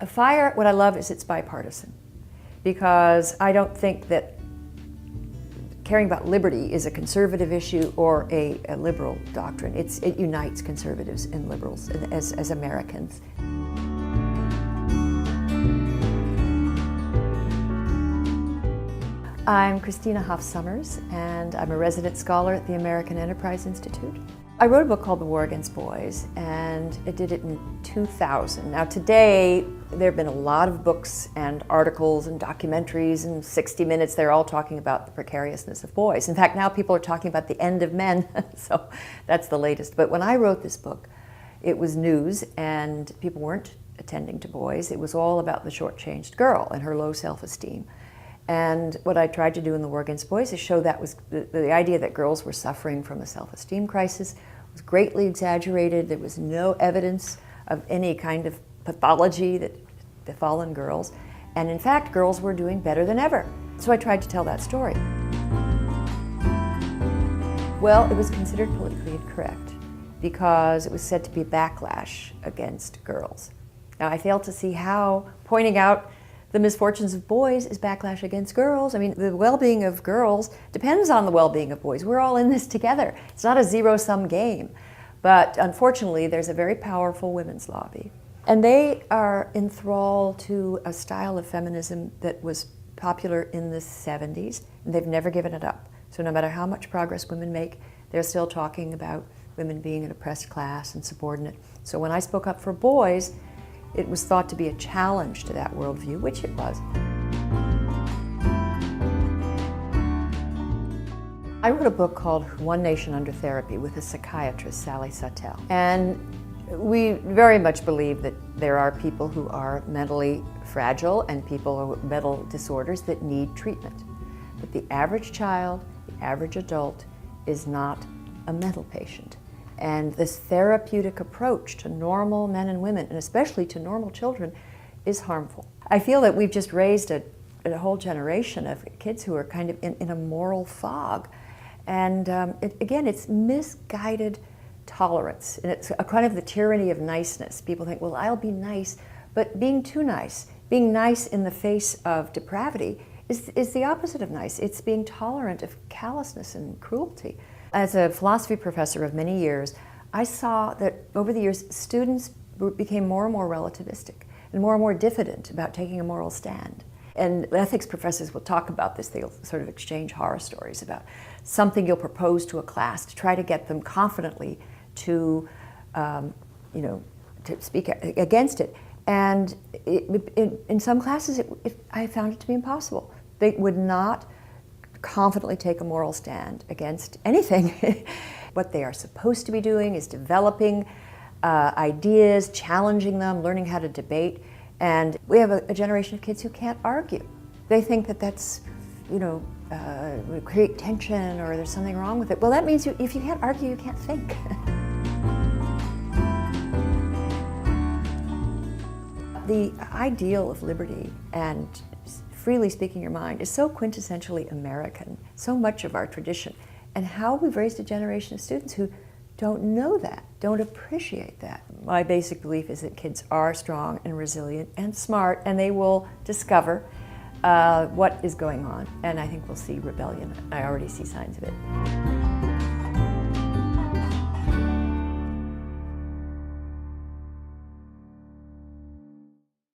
Fire, what I love is it's bipartisan, because I don't think that caring about liberty is a conservative issue or a liberal doctrine. It unites conservatives and liberals as Americans. I'm Christina Hoff Sommers, and I'm a resident scholar at the American Enterprise Institute. I wrote a book called The War Against Boys, and I did it in 2000. Now today, there have been a lot of books and articles and documentaries and 60 Minutes. They're all talking about the precariousness of boys. In fact, now people are talking about the end of men, so that's the latest. But when I wrote this book, it was news, and people weren't attending to boys. It was all about the shortchanged girl and her low self-esteem. And what I tried to do in The War Against Boys is show that was the idea that girls were suffering from a self-esteem crisis was greatly exaggerated. There was no evidence of any kind of pathology that befallen girls. And in fact, girls were doing better than ever. So I tried to tell that story. Well, it was considered politically incorrect because it was said to be a backlash against girls. Now, I failed to see how pointing out the misfortunes of boys is backlash against girls. I mean, the well-being of girls depends on the well-being of boys. We're all in this together. It's not a zero-sum game. But unfortunately, there's a very powerful women's lobby. And they are enthralled to a style of feminism that was popular in the 70s, and they've never given it up. So no matter how much progress women make, they're still talking about women being an oppressed class and subordinate. So when I spoke up for boys, it was thought to be a challenge to that worldview, which it was. I wrote a book called One Nation Under Therapy with a psychiatrist, Sally Sattel. And we very much believe that there are people who are mentally fragile and people with mental disorders that need treatment. But the average child, the average adult, is not a mental patient. And this therapeutic approach to normal men and women, and especially to normal children, is harmful. I feel that we've just raised a whole generation of kids who are kind of in a moral fog. And again, it's misguided tolerance. And it's a kind of the tyranny of niceness. People think, well, I'll be nice, but being too nice, being nice in the face of depravity is the opposite of nice. It's being tolerant of callousness and cruelty. As a philosophy professor of many years, I saw that over the years, students became more and more relativistic and more diffident about taking a moral stand. And ethics professors will talk about this. They'll sort of exchange horror stories about something you'll propose to a class to try to get them confidently to, to speak against it. And in some classes, I found it to be impossible. They would not confidently take a moral stand against anything. What they are supposed to be doing is developing ideas, challenging them, learning how to debate. And we have a generation of kids who can't argue. They think that that's, create tension or there's something wrong with it. Well, that means if you can't argue, you can't think. The ideal of liberty and freely speaking your mind is so quintessentially American, so much of our tradition. And how we've raised a generation of students who don't know that, don't appreciate that. My basic belief is that kids are strong and resilient and smart, and they will discover what is going on. And I think we'll see rebellion. I already see signs of it.